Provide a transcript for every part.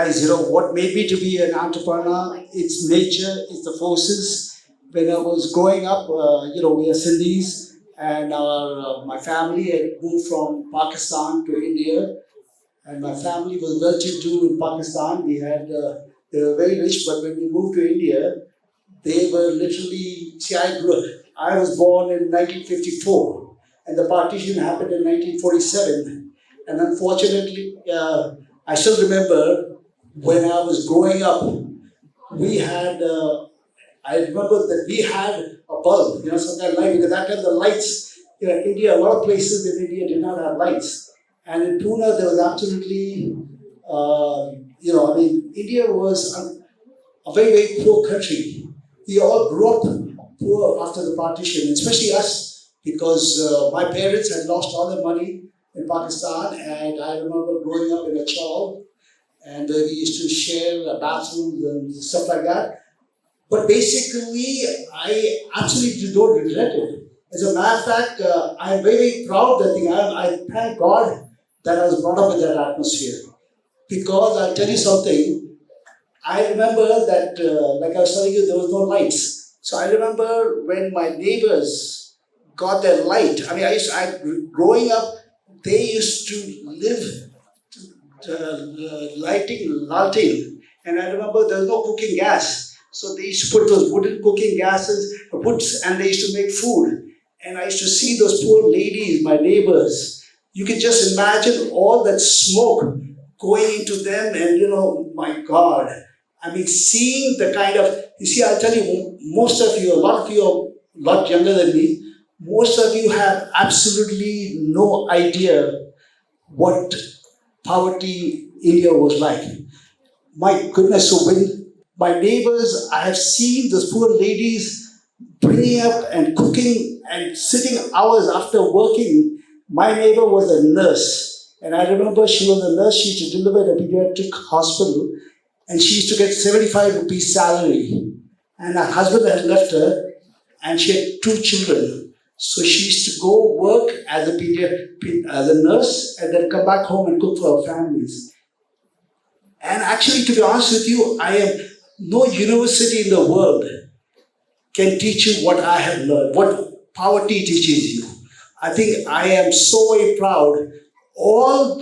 guys, what made me to be an entrepreneur? It's nature, it's the forces. When I was growing up, we are Sindhis, and my family had moved from Pakistan to India, and my family was well-to-do in Pakistan. They were very rich, but when we moved to India, they were literally. See, I was born in 1954, and the partition happened in 1947. And unfortunately, I still remember when I was growing up, we had. I remember that we had a bulb, some kind of light, because that time the lights, India, a lot of places in India did not have lights. And in Pune, there was absolutely, India was a very, very poor country. We all grew up poor after the partition, especially us, because my parents had lost all their money in Pakistan, and I remember growing up in a chawl, and we used to share bathrooms and stuff like that. But basically, I absolutely don't regret it. As a matter of fact, I'm very, very proud that I thank God that I was brought up in that atmosphere. Because I'll tell you something, I remember that, like I was telling you, there was no lights. So I remember when my neighbors got their light. Growing up, they used to live lighting lantern. And I remember there was no cooking gas. So they used to put those wooden cooking woods, and they used to make food. And I used to see those poor ladies, my neighbors. You can just imagine all that smoke going into them, and my God. Seeing the kind of, I'll tell you, most of you, a lot of you are a lot younger than me, most of you have absolutely no idea what poverty India was like. My goodness, so when my neighbors, I have seen those poor ladies bringing up and cooking and sitting hours after working. My neighbor was a nurse, and I remember she was a nurse. She used to deliver at a pediatric hospital, and she used to get 75 rupees salary. And her husband had left her, and she had 2 children. So she used to go work as a nurse, and then come back home and cook for her families. And actually, to be honest with you, no university in the world can teach you what I have learned, what poverty teaches you. I think I am so very proud. All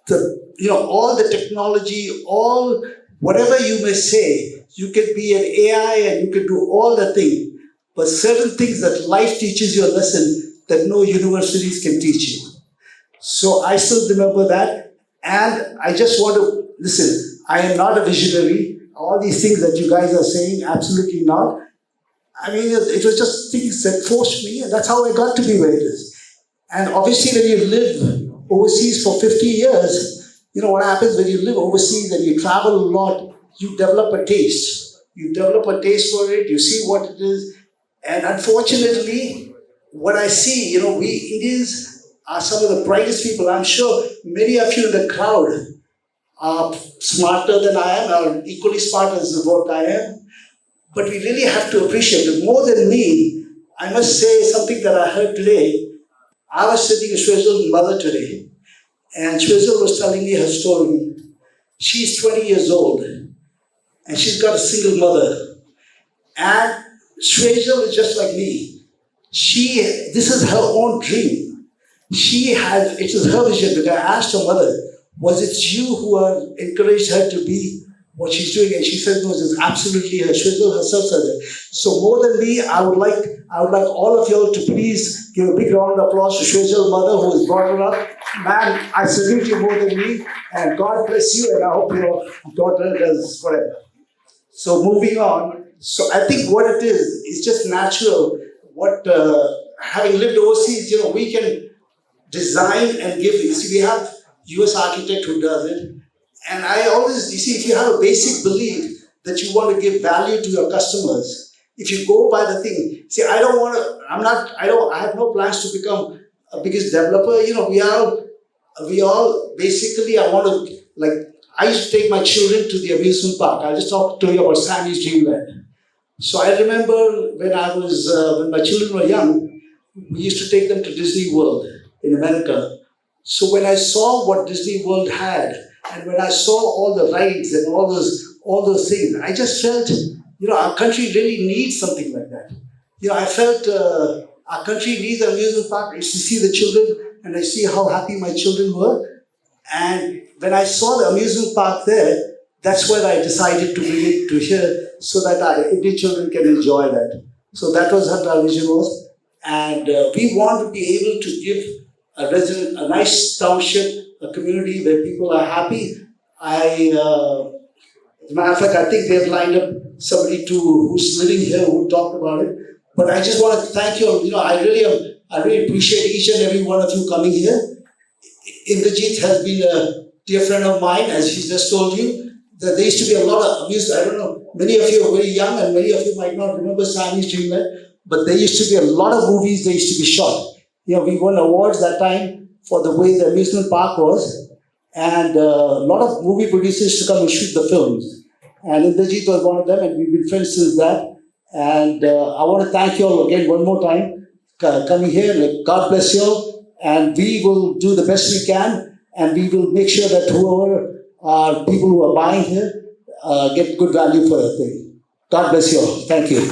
the technology, all whatever you may say, you can be an AI and you can do all the things. But certain things that life teaches you a lesson that no universities can teach you. So I still remember that. And I just want to, listen, I am not a visionary. All these things that you guys are saying, absolutely not. It was just things that forced me, and that's how I got to be where it is. And obviously, when you live overseas for 50 years, what happens when you live overseas and you travel a lot, you develop a taste. You develop a taste for it, you see what it is. And unfortunately, what I see, we Indians are some of the brightest people. I'm sure many of you in the crowd are smarter than I am, or equally smart as what I am. But we really have to appreciate it. More than me, I must say something that I heard today. I was sitting with Shwezal's mother today, and Shwezal was telling me her story. She's 20 years old, and she's got a single mother. And Shwezal is just like me. This is her own dream. It was her vision, because I asked her mother, was it you who encouraged her to be what she's doing? And she said, no, it's absolutely her. Shwezal herself said that. So more than me, I would like all of you all to please give a big round of applause to Shwezal's mother, who has brought her up. Man, I salute you more than me, and God bless you, and I hope your daughter does forever. So moving on. So I think what it is just natural. Having lived overseas, we can design and give. We have US architect who does it. And I always, if you have a basic belief that you want to give value to your customers, if you go by the thing, I have no plans to become a biggest developer. We all basically, I used to take my children to the amusement park. I'll just talk to you about Sammy's Dreamland. So I remember when my children were young, we used to take them to Disney World in America. So when I saw what Disney World had, And when I saw all the rides and all those things, I just felt, our country really needs something like that. I felt our country needs an amusement park. I used to see the children, and I see how happy my children were. And when I saw the amusement park there, that's when I decided to bring it to here so that Indian children can enjoy that. So that was what our vision was. And we want to be able to give a resident a nice township, a community where people are happy. As a matter of fact, I think they've lined up somebody who's living here who talked about it. But I just want to thank you. I really appreciate each and every one of you coming here. Indrajit has been a dear friend of mine, as he just told you. That there used to be a lot of amusement. I don't know, many of you are very young and many of you might not remember Sammy's Dreamland, but there used to be a lot of movies that used to be shot. We won awards that time for the way the amusement park was, and a lot of movie producers used to come and shoot the films. And Indrajit was one of them, and we've been friends since that. And I want to thank you all again one more time coming here. God bless you all, and we will do the best we can, and we will make sure that whoever are people who are buying here get good value for their thing. God bless you all. Thank you.